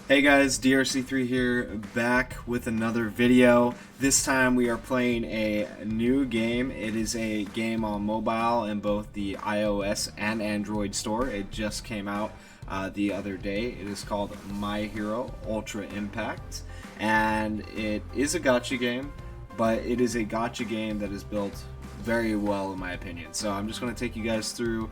Hey guys, DRC3 here, back with another video. This time we are playing a new game. It is a game on mobile in both the iOS and Android store. It just came out the other day. It is called My Hero Ultra Impact, and it is a gacha game, but it is a gacha game that is built very well in my opinion. So I'm just going to take you guys through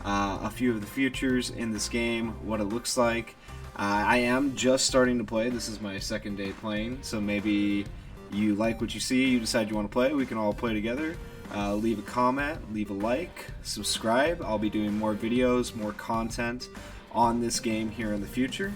a few of the features in this game, what it looks like. I am just starting to play. This is my second day playing, so maybe you like what you see, you decide you want to play, we can all play together. Leave a comment, leave a like, subscribe. I'll be doing more videos, more content on this game here in the future.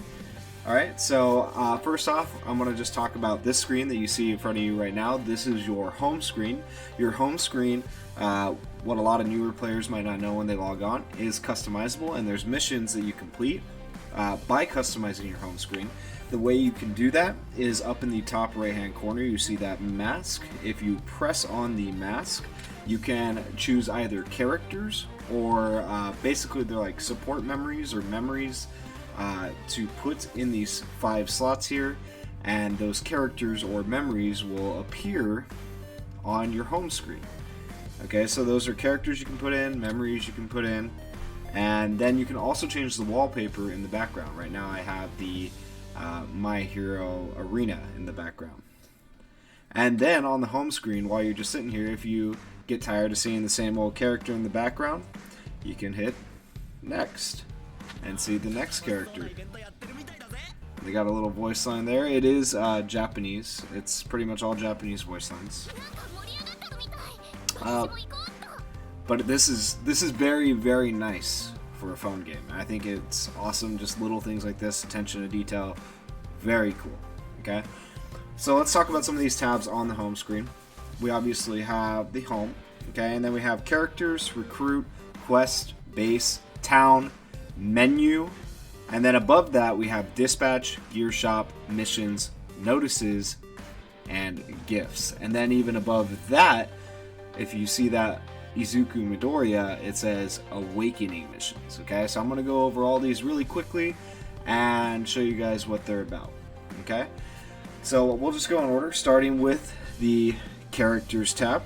Alright, so first off, I'm going to just talk about this screen that you see in front of you right now. This is your home screen. Your home screen, what a lot of newer players might not know when they log on, is customizable, and there's missions that you complete by customizing your home screen. The way you can do that is up in the top right hand corner. You see that mask. If you press on the mask, you can choose either characters or basically they're like support memories or memories to put in these 5 slots here, and those characters or memories will appear on your home screen. Okay, so those are characters you can put in, memories you can put in. And then you can also change the wallpaper in the background. Right now I have the My Hero Arena in the background. And then on the home screen, while you're just sitting here, if you get tired of seeing the same old character in the background, you can hit next and see the next character. They got a little voice line there. It is Japanese. It's pretty much all Japanese voice lines. But this is very, very nice for a phone game. I think it's awesome. Just little things like this, attention to detail, very cool. Okay, so let's talk about some of these tabs on the home screen. We obviously have the home, okay, and then we have characters, recruit, quest, base, town, menu, and then above that we have dispatch, gear shop, missions, notices, and gifts. And then even above that, if you see that Izuku Midoriya, it says Awakening missions. Okay, so I'm going to go over all these really quickly and show you guys what they're about. Okay, so we'll just go in order, starting with the Characters tab.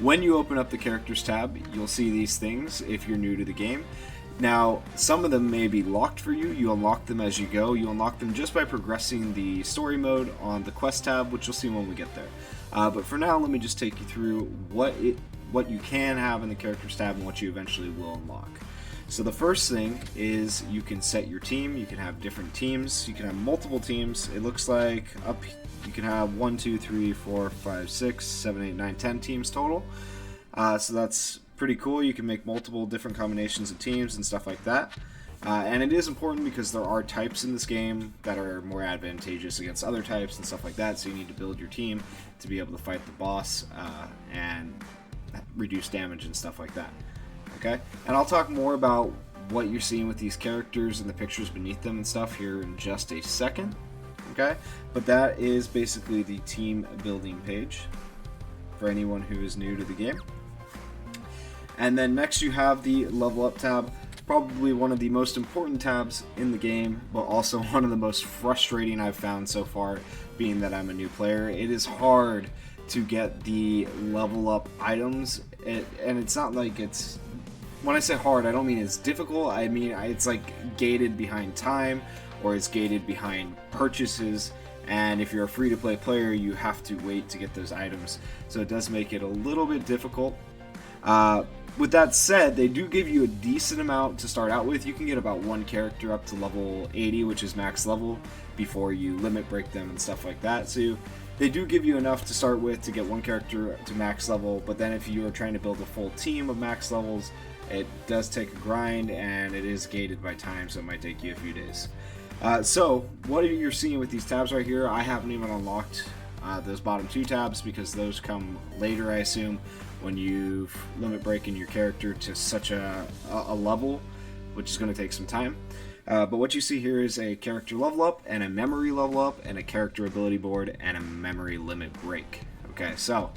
When you open up the Characters tab, you'll see these things if you're new to the game. Now, some of them may be locked for you. You unlock them as you go. You unlock them just by progressing the story mode on the quest tab, which you'll see when we get there. But for now, let me just take you through what you can have in the Characters tab and what you eventually will unlock. So the first thing is you can set your team. You can have different teams. You can have multiple teams. It looks like you can have 1, 2, 3, 4, 5, 6, 7, 8, 9, 10 teams total. So that's pretty cool. You can make multiple different combinations of teams and stuff like that. And it is important because there are types in this game that are more advantageous against other types and stuff like that, so you need to build your team to be able to fight the boss and reduce damage and stuff like that. Okay? And I'll talk more about what you're seeing with these characters and the pictures beneath them and stuff here in just a second. Okay? But that is basically the team building page for anyone who is new to the game. And then next you have the level up tab. Probably one of the most important tabs in the game, but also one of the most frustrating I've found so far, being that I'm a new player. It is hard to get the level up items, and it's not like it's... When I say hard, I don't mean it's difficult, I mean it's like gated behind time, or it's gated behind purchases, and if you're a free-to-play player, you have to wait to get those items, so it does make it a little bit difficult. With that said, they do give you a decent amount to start out with. You can get about 1 character up to level 80, which is max level, before you limit break them and stuff like that. So they do give you enough to start with to get 1 character to max level, but then if you are trying to build a full team of max levels, it does take a grind, and it is gated by time, so it might take you a few days. So what you're seeing with these tabs right here, I haven't even unlocked those bottom 2 tabs because those come later, I assume, when you've limit breaking your character to such a level, which is going to take some time. But what you see here is a character level up, and a memory level up, and a character ability board, and a memory limit break. Okay, so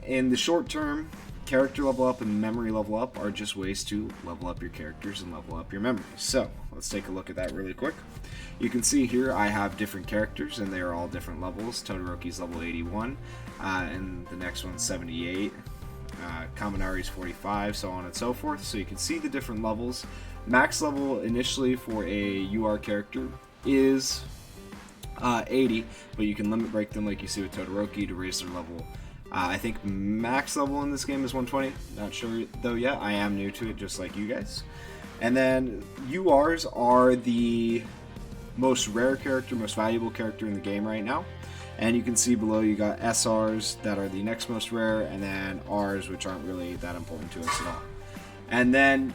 in the short term, character level up and memory level up are just ways to level up your characters and level up your memories. So let's take a look at that really quick. You can see here I have different characters and they are all different levels. Todoroki's level 81 and the next one's 78. Kaminari's 45, so on and so forth. So you can see the different levels. Max level initially for a UR character is 80, but you can limit break them like you see with Todoroki to raise their level. I think max level in this game is 120. Not sure though yet. I am new to it just like you guys. And then URs are the most rare character, most valuable character in the game right now. And you can see below you got SRs that are the next most rare, and then Rs, which aren't really that important to us at all. And then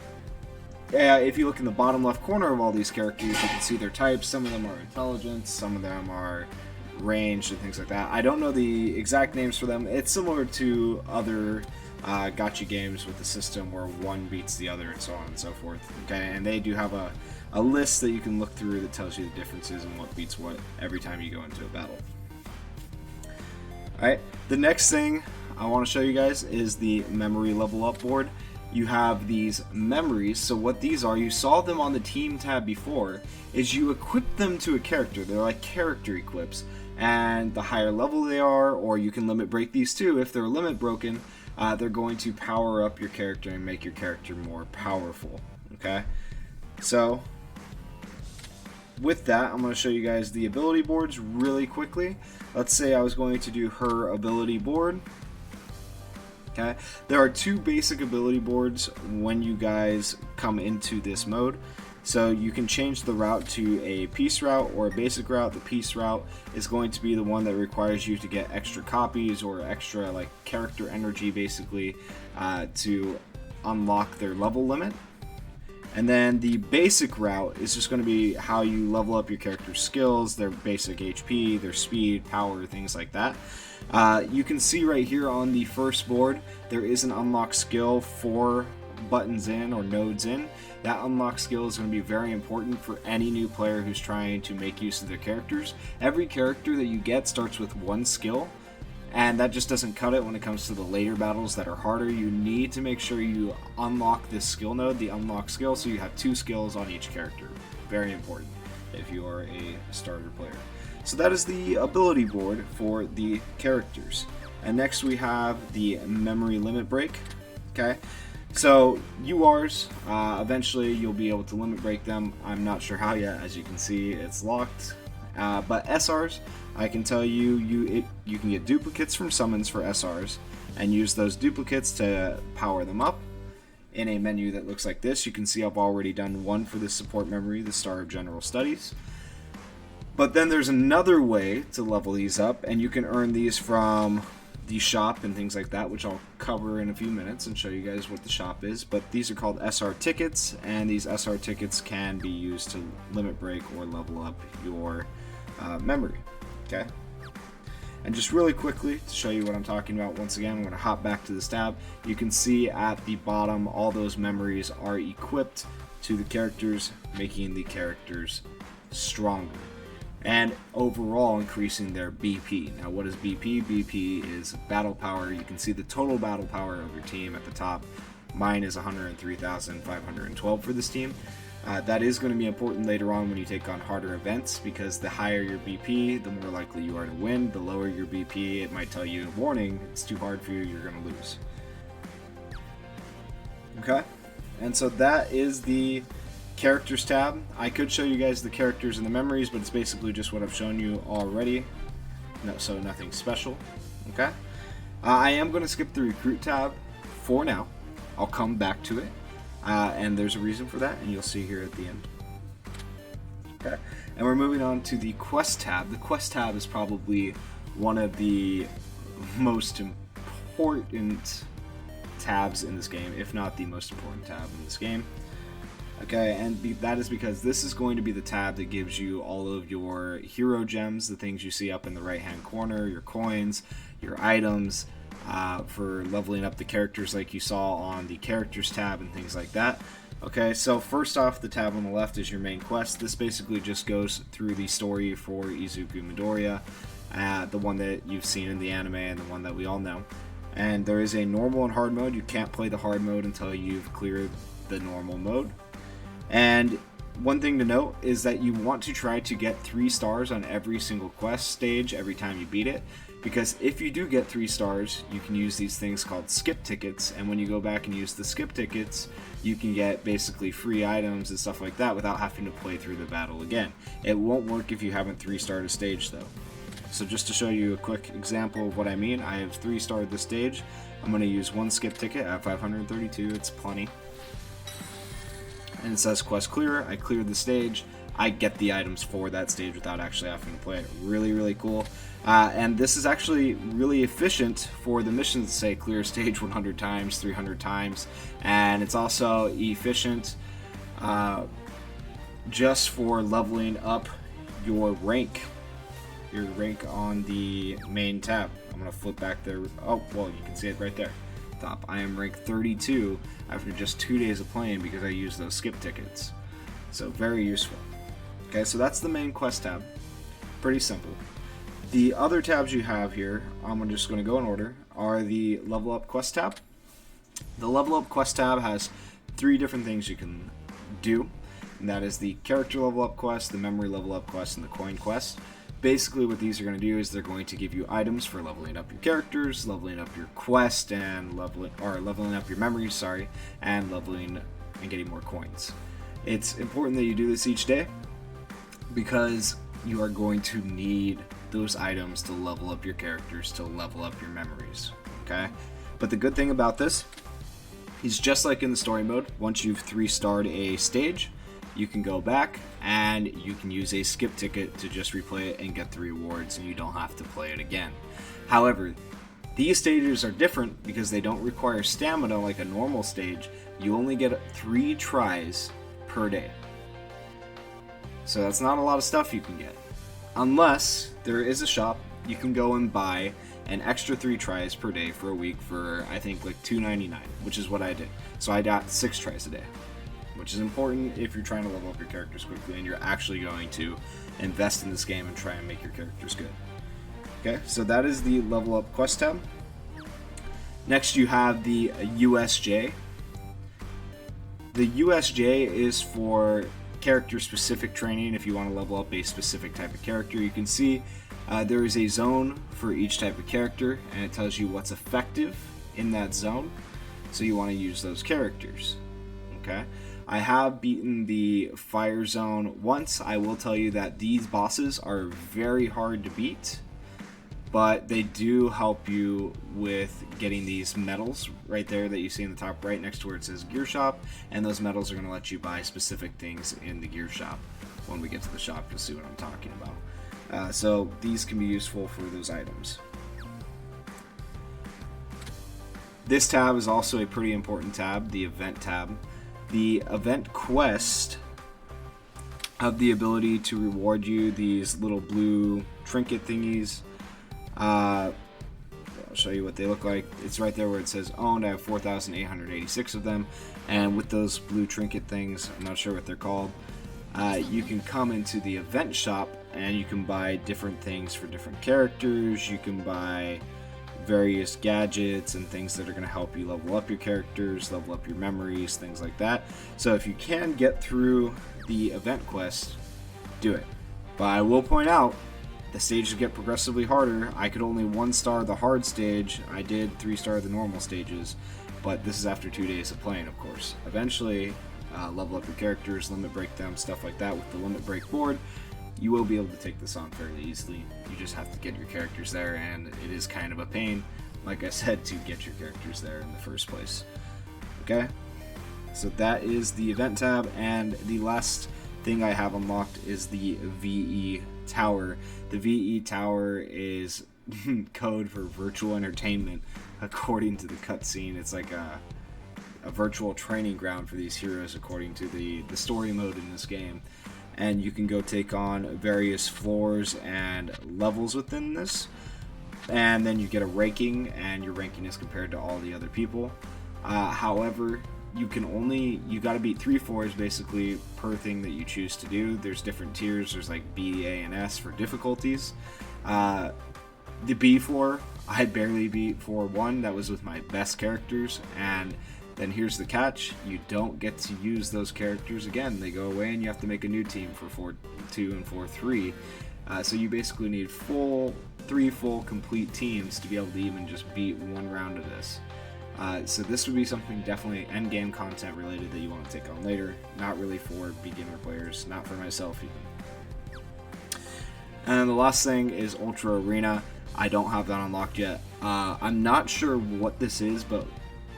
if you look in the bottom left corner of all these characters, you can see their types. Some of them are intelligence, some of them are ranged and things like that. I don't know the exact names for them. It's similar to other gacha games with the system where one beats the other and so on and so forth. Okay, and they do have a list that you can look through that tells you the differences and what beats what every time you go into a battle. Alright, the next thing I want to show you guys is the memory level up board. You have these memories, so what these are, you saw them on the team tab before, is you equip them to a character. They're like character equips, and the higher level they are, or you can limit break these too, if they're limit broken, they're going to power up your character and make your character more powerful. Okay, so with that, I'm going to show you guys the ability boards really quickly. Let's say I was going to do her ability board. Okay, there are two basic ability boards when you guys come into this mode. So you can change the route to a peace route or a basic route. The peace route is going to be the one that requires you to get extra copies or extra like character energy basically to unlock their level limit. And then the basic route is just going to be how you level up your character's skills, their basic HP, their speed, power, things like that. You can see right here on the first board, there is an unlock skill 4 buttons in or nodes in. That unlock skill is going to be very important for any new player who's trying to make use of their characters. Every character that you get starts with one skill, and that just doesn't cut it when it comes to the later battles that are harder. You need to make sure you unlock this skill node, the unlock skill, so you have 2 skills on each character. Very important if you are a starter player. So that is the ability board for the characters. And next we have the memory limit break. Okay, so URs, eventually you'll be able to limit break them. I'm not sure how yet, as you can see it's locked. But SRs, I can tell you, you can get duplicates from summons for SRs and use those duplicates to power them up in a menu that looks like this. You can see I've already done one for the support memory, the Star of General Studies. But then there's another way to level these up, and you can earn these from the shop and things like that, which I'll cover in a few minutes and show you guys what the shop is. But these are called SR tickets, and these SR tickets can be used to limit break or level up your memory. Okay, and just really quickly to show you what I'm talking about, once again I'm going to hop back to this tab. You can see at the bottom all those memories are equipped to the characters, making the characters stronger and overall increasing their BP. Now what is BP? BP is battle power. You can see the total battle power of your team at the top. Mine is 103,512 for this team. That is going to be important later on when you take on harder events, because the higher your BP, the more likely you are to win. The lower your BP, it might tell you, warning, it's too hard for you, you're going to lose. Okay, and so that is the characters tab. I could show you guys the characters and the memories, but it's basically just what I've shown you already. No, so nothing special. Okay, I am going to skip the recruit tab for now. I'll come back to it. And there's a reason for that, and you'll see here at the end. Okay, and we're moving on to the quest tab. The quest tab is probably one of the most important tabs in this game, if not the most important tab in this game. Okay, and that is because this is going to be the tab that gives you all of your hero gems, the things you see up in the right hand corner, your coins, your items, for leveling up the characters like you saw on the characters tab and things like that. Okay, so first off, the tab on the left is your main quest. This basically just goes through the story for Izuku Midoriya, the one that you've seen in the anime and the one that we all know. And there is a normal and hard mode. You can't play the hard mode until you've cleared the normal mode. And one thing to note is that you want to try to get 3 stars on every single quest stage every time you beat it, because if you do get 3 stars, you can use these things called skip tickets, and when you go back and use the skip tickets, you can get basically free items and stuff like that without having to play through the battle again. It won't work if you haven't 3-starred a stage though. So just to show you a quick example of what I mean, I have 3-starred this stage. I'm going to use 1 skip ticket at 532, it's plenty. And it says quest clear. I cleared the stage. I get the items for that stage without actually having to play it. Really, really cool. And this is actually really efficient for the missions to say clear stage 100 times, 300 times. And it's also efficient just for leveling up your rank. Your rank on the main tab. I'm going to flip back there. Oh, well, you can see it right there. Top. I am rank 32 after just 2 days of playing because I used those skip tickets. So very useful. Okay, so that's the main quest tab. Pretty simple. The other tabs you have here, I'm just going to go in order, are the level up quest tab. The level up quest tab has 3 different things you can do, and that is the character level up quest, the memory level up quest, and the coin quest. Basically what these are going to do is they're going to give you items for leveling up your characters, leveling up your quest, and leveling up your memories, sorry, and leveling and getting more coins. It's important that you do this each day because you are going to need those items to level up your characters, to level up your memories, okay? But the good thing about this is just like in the story mode, once you've 3-starred a stage, you can go back and you can use a skip ticket to just replay it and get the rewards, and you don't have to play it again. However, these stages are different because they don't require stamina like a normal stage. You only get 3 tries per day. So that's not a lot of stuff you can get. Unless there is a shop, you can go and buy an extra 3 tries per day for a week for, I think, like $2.99, which is what I did. So I got 6 tries a day, which is important if you're trying to level up your characters quickly and you're actually going to invest in this game and try and make your characters good. Okay, so that is the level up quest tab. Next you have the USJ. The USJ is for character specific training. If you want to level up a specific type of character, you can see there is a zone for each type of character, and it tells you what's effective in that zone, so you want to use those characters. Okay, I have beaten the fire zone once. I will tell you that these bosses are very hard to beat, but they do help you with getting these medals right there that you see in the top right next to where it says gear shop, and those medals are going to let you buy specific things in the gear shop. When we get to the shop, you'll see what I'm talking about. So these can be useful for those items. This tab is also a pretty important tab, the event tab. The event quest have the ability to reward you these little blue trinket thingies. I'll show you what they look like. It's right there where it says owned. I have 4,886 of them, and with those blue trinket things, I'm not sure what they're called, you can come into the event shop and you can buy different things for different characters. You can buy various gadgets and things that are going to help you level up your characters, level up your memories, things like that. So if you can get through the event quest, do it. But I will point out, the stages get progressively harder. I could only 1-star the hard stage. I did 3-star the normal stages, but this is after 2 days of playing, of course. Eventually, level up your characters, limit break them, stuff like that with the limit break board. You will be able to take this on fairly easily. You just have to get your characters there, and it is kind of a pain, like I said, to get your characters there in the first place. Okay? So that is the event tab, and the last thing I have unlocked is the VE Tower. The VE Tower is code for virtual entertainment, according to the cutscene. It's like a virtual training ground for these heroes, according to the story mode in this game. And you can go take on various floors and levels within this, and then you get a ranking, and your ranking is compared to all the other people. However, you got to beat 3 floors basically per thing that you choose to do. There's different tiers. There's like B, A, and S for difficulties. The B floor, I barely beat 4-1. That was with my best characters, and then here's the catch: you don't get to use those characters again. They go away, and you have to make a new team for 4-2 and 4-3. So you basically need three full complete teams to be able to even just beat one round of this. So this would be something definitely end game content related that you want to take on later. Not really for beginner players, not for myself even. And the last thing is Ultra Arena. I don't have that unlocked yet. I'm not sure what this is, but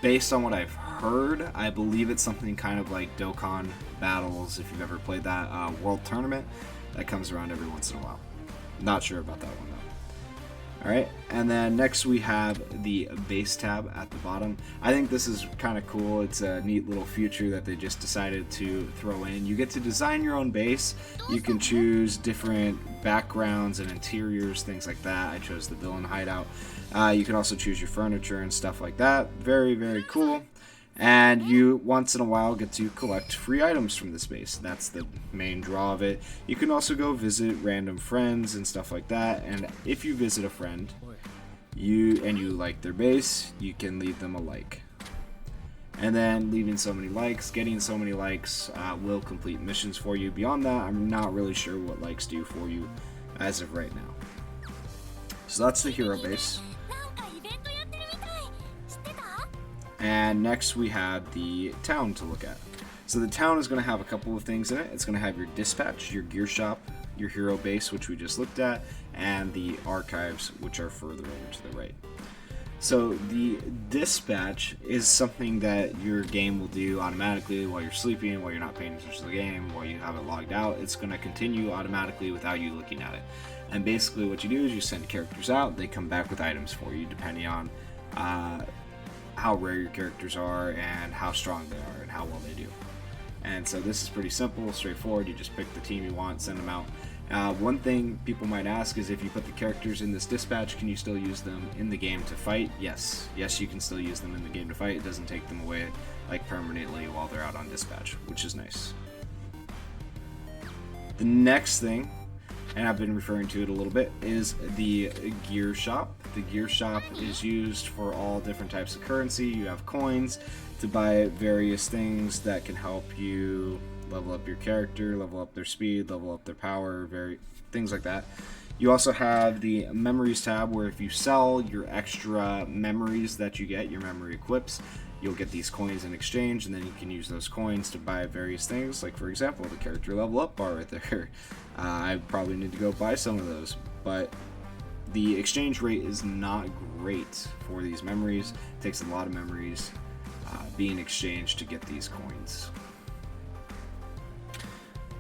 based on what I've heard, I believe it's something kind of like Dokkan Battles, if you've ever played that World Tournament that comes around every once in a while. Not sure about that one though. Alright, and then next we have the base tab at the bottom. I think this is kind of cool. It's a neat little feature that they just decided to throw in. You get to design your own base. You can choose different backgrounds and interiors, things like that. I chose the villain hideout. You can also choose your furniture and stuff like that. Very, very cool. And you, once in a while, get to collect free items from this base. That's the main draw of it. You can also go visit random friends and stuff like that. And if you visit a friend, you like their base, you can leave them a like. And then leaving so many likes, getting so many likes will complete missions for you. Beyond that, I'm not really sure what likes do for you as of right now. So that's the hero base. And next we have the town to look at. So the town is going to have a couple of things in it. It's going to have your dispatch, your gear shop, your hero base, which we just looked at, and the archives, which are further over to the right. So the dispatch is something that your game will do automatically while you're sleeping, while you're not paying attention to the game, while you have it logged out. It's going to continue automatically without you looking at it. And basically what you do is you send characters out, they come back with items for you depending on how rare your characters are and how strong they are and how well they do. And so this is pretty simple, straightforward. You just pick the team you want, send them out. One thing people might ask is, if you put the characters in this dispatch, can you still use them in the game to fight? Yes, you can still use them in the game to fight. It doesn't take them away like permanently while they're out on dispatch, which is nice. The next thing, and I've been referring to it a little bit, is the gear shop. The gear shop is used for all different types of currency. You have coins to buy various things that can help you level up your character, level up their speed, level up their power, things like that. You also have the memories tab, where if you sell your extra memories that you get, your memory equips, you'll get these coins in exchange, and then you can use those coins to buy various things, like for example the character level up bar right there. I probably need to go buy some of those, but the exchange rate is not great for these memories. It takes a lot of memories being exchanged to get these coins.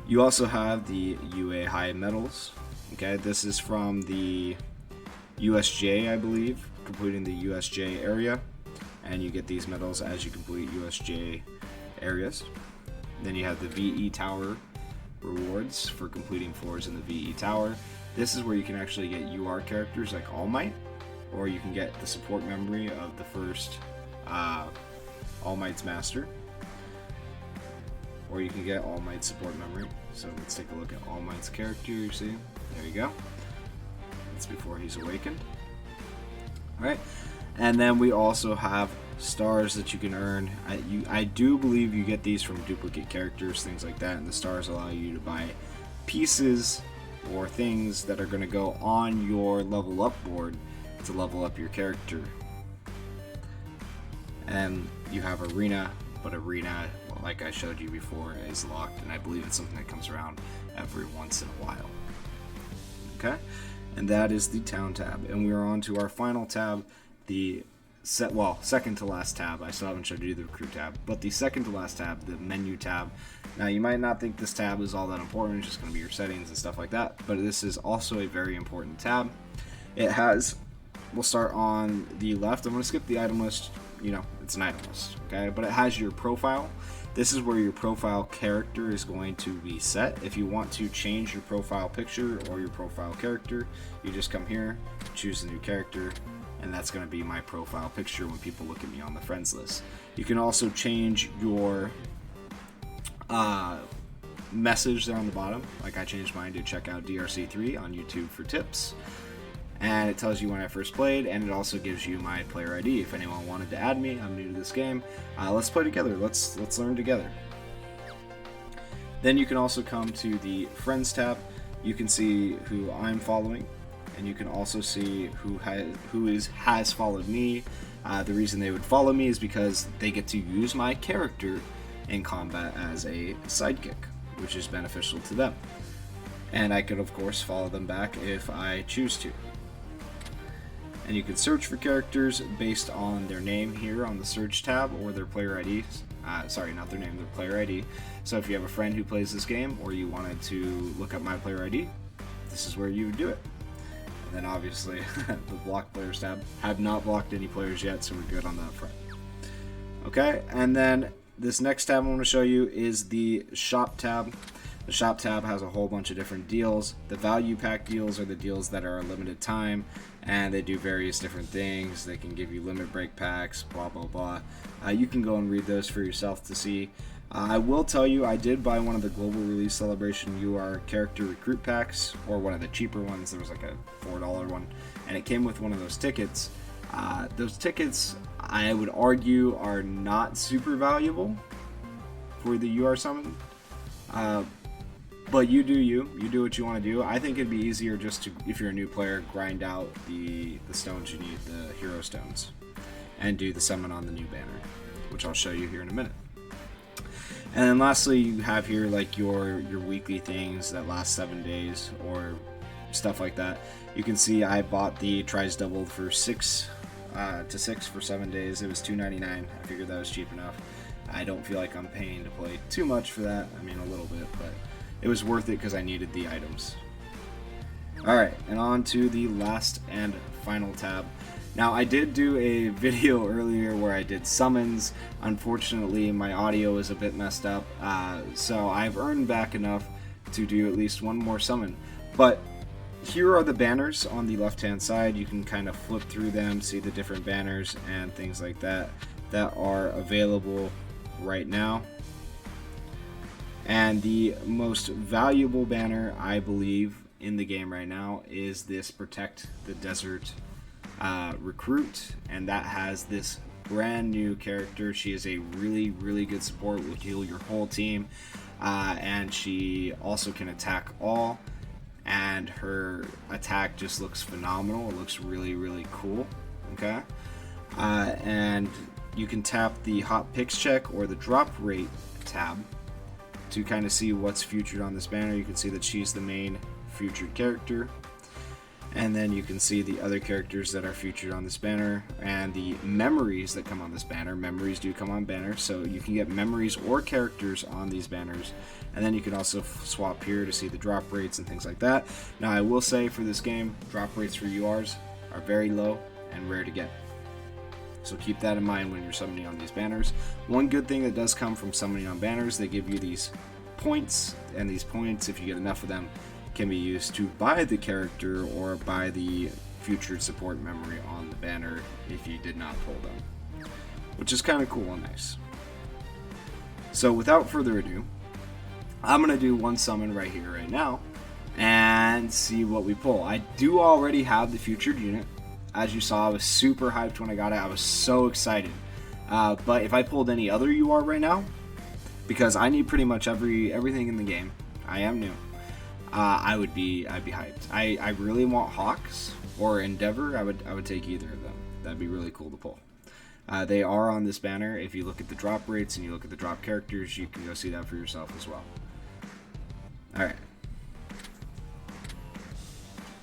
You also have the UA high medals. Okay, this is from the USJ, I believe, completing the USJ area, and you get these medals as you complete USJ areas. Then you have the VE Tower rewards for completing floors in the VE Tower. This is where you can actually get UR characters like All Might, or you can get the support memory of the first All Might's master, or you can get All Might's support memory. So let's take a look at All Might's character. You see, there you go. That's before he's awakened. Alright, and then we also have stars that you can earn. I do believe you get these from duplicate characters, things like that, and the stars allow you to buy pieces or things that are going to go on your level up board to level up your character. And you have arena, but arena, well, like I showed you before, is locked, and I believe it's something that comes around every once in a while. Okay, and that is the town tab, and we are on to our final tab, the second to last tab. I still haven't showed you the recruit tab, but the second to last tab, the menu tab. Now you might not think this tab is all that important, it's just going to be your settings and stuff like that, but this is also a very important tab. It has, we'll start on the left. I'm going to skip the item list, it's an item list, okay, but it has your profile. This is where your profile character is going to be set. If you want to change your profile picture or your profile character, you just come here, choose a new character, and that's going to be my profile picture when people look at me on the friends list. You can also change your message there on the bottom, like I changed mine to check out DRC3 on YouTube for tips. and it tells you when I first played, and it also gives you my player ID if anyone wanted to add me. I'm new to this game. Let's play together. Let's learn together. Then you can also come to the Friends tab. You can see who I'm following, and you can also see who has followed me. The reason they would follow me is because they get to use my character in combat as a sidekick, which is beneficial to them. And I could, of course, follow them back if I choose to. And you can search for characters based on their name here on the search tab, or their player ID. Sorry, not their name, their player ID. So if you have a friend who plays this game, or you wanted to look up my player ID, this is where you would do it. And then obviously, the block players tab. Have not blocked any players yet, so we're good on that front. Okay, and then this next tab I want to show you is the shop tab. The shop tab has a whole bunch of different deals. The value pack deals are the deals that are a limited time, and they do various different things. They can give you limit break packs, blah blah blah. You can go and read those for yourself to see. I will tell you, I did buy one of the Global Release Celebration UR character recruit packs, or one of the cheaper ones. There was like a $4 one, and it came with one of those tickets. Those tickets, I would argue, are not super valuable for the UR summon. But you do what you want to do. I think it'd be easier just to, if you're a new player, grind out the stones you need, the hero stones, and do the summon on the new banner, which I'll show you here in a minute. And then lastly, you have here like your weekly things that last 7 days, or stuff like that. You can see I bought the tries doubled for 6 to 6 for 7 days. It was $2.99. I figured that was cheap enough. I don't feel like I'm paying to play too much for that. I mean, a little bit, but it was worth it because I needed the items. Alright, and on to the last and final tab. Now, I did do a video earlier where I did summons. Unfortunately, my audio is a bit messed up, so I've earned back enough to do at least one more summon. But here are the banners on the left-hand side. You can kind of flip through them, see the different banners and things like that are available right now. And the most valuable banner, I believe, in the game right now is this Protect the Desert recruit, and that has this brand new character. She is a really, really good support, will heal your whole team, and she also can attack all, and her attack just looks phenomenal. It looks really, really cool. Okay, and you can tap the Hot Picks check or the drop rate tab to kind of see what's featured on this banner. You can see that she's the main featured character, and then you can see the other characters that are featured on this banner and the memories that come on this banner. Memories do come on banners, so you can get memories or characters on these banners, and then you can also swap here to see the drop rates and things like that. Now, I will say for this game, drop rates for URs are very low and rare to get, so keep that in mind when you're summoning on these banners. One good thing that does come from summoning on banners, they give you these points, and these points, if you get enough of them, can be used to buy the character or buy the featured support memory on the banner if you did not pull them, which is kind of cool and nice. So without further ado, I'm going to do one summon right here, right now, and see what we pull. I do already have the featured unit. As you saw, I was super hyped when I got it. I was so excited. But if I pulled any other UR right now, because I need pretty much everything in the game, I am new, I'd be hyped. I really want Hawks or Endeavor. I would take either of them. That'd be really cool to pull. They are on this banner. If you look at the drop rates and you look at the drop characters, you can go see that for yourself as well. Alright.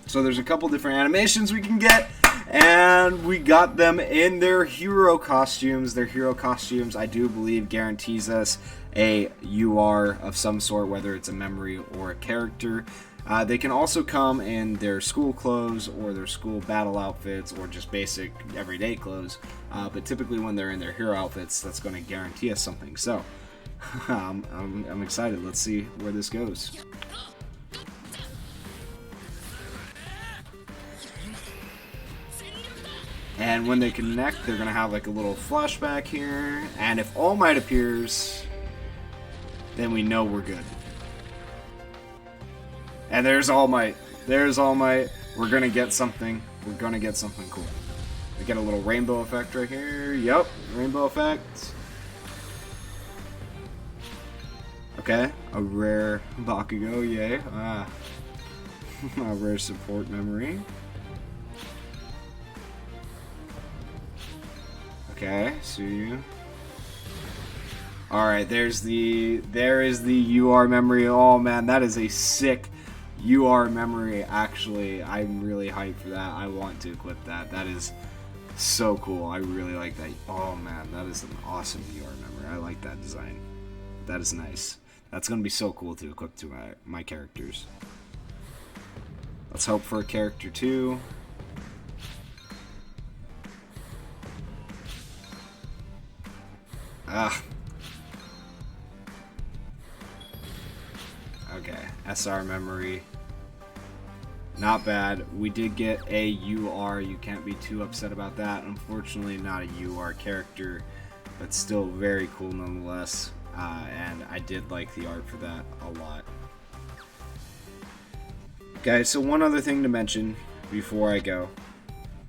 So there's a couple different animations we can get, and we got them in their hero costumes. Their hero costumes, I do believe, guarantees us a UR of some sort, whether it's a memory or a character. They can also come in their school clothes or their school battle outfits or just basic everyday clothes. But typically when they're in their hero outfits, that's going to guarantee us something. So I'm excited. Let's see where this goes. And when they connect, they're going to have like a little flashback here. And if All Might appears, then we know we're good. And there's All Might. There's All Might. we're gonna get something. We're gonna get something cool. We get a little rainbow effect right here. Yep, rainbow effect. Okay, a rare Bakugo, yay. A rare support memory. Okay, Suyu. Alright, there is the UR memory. Oh man, that is a sick UR memory. Actually, I'm really hyped for that. I want to equip that. That is so cool. I really like that. Oh man, that is an awesome UR memory. I like that design. That is nice. That's gonna be so cool to equip to my characters. Let's hope for a character 2. Okay, SR memory. Not bad. We did get a UR. You can't be too upset about that. Unfortunately, not a UR character, but still very cool nonetheless. And I did like the art for that a lot. Guys, so one other thing to mention before I go.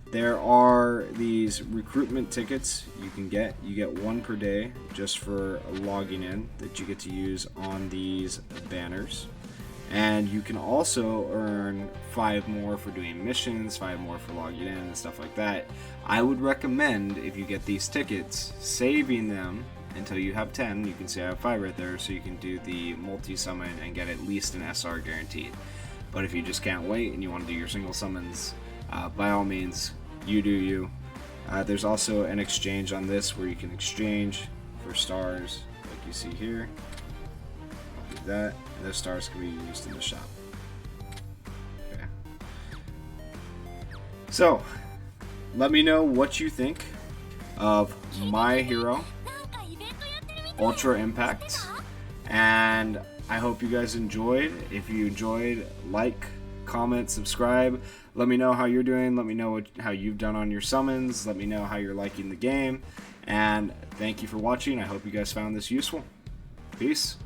There are these recruitment tickets you can get. You get 1 per day just for logging in that you get to use on these banners. And you can also earn 5 more for doing missions, 5 more for logging in and stuff like that. I would recommend, if you get these tickets, saving them until you have 10. You can see I have 5 right there, so you can do the multi-summon and get at least an SR guaranteed. But if you just can't wait and you want to do your single summons, by all means, you do you. There's also an exchange on this where you can exchange for stars, like you see here. I'll do that, and those stars can be used in the shop. Okay. So, let me know what you think of My Hero Ultra Impact, and I hope you guys enjoyed. If you enjoyed, like, comment, subscribe. Let me know how you're doing. Let me know how you've done on your summons. Let me know how you're liking the game. And thank you for watching. I hope you guys found this useful. Peace.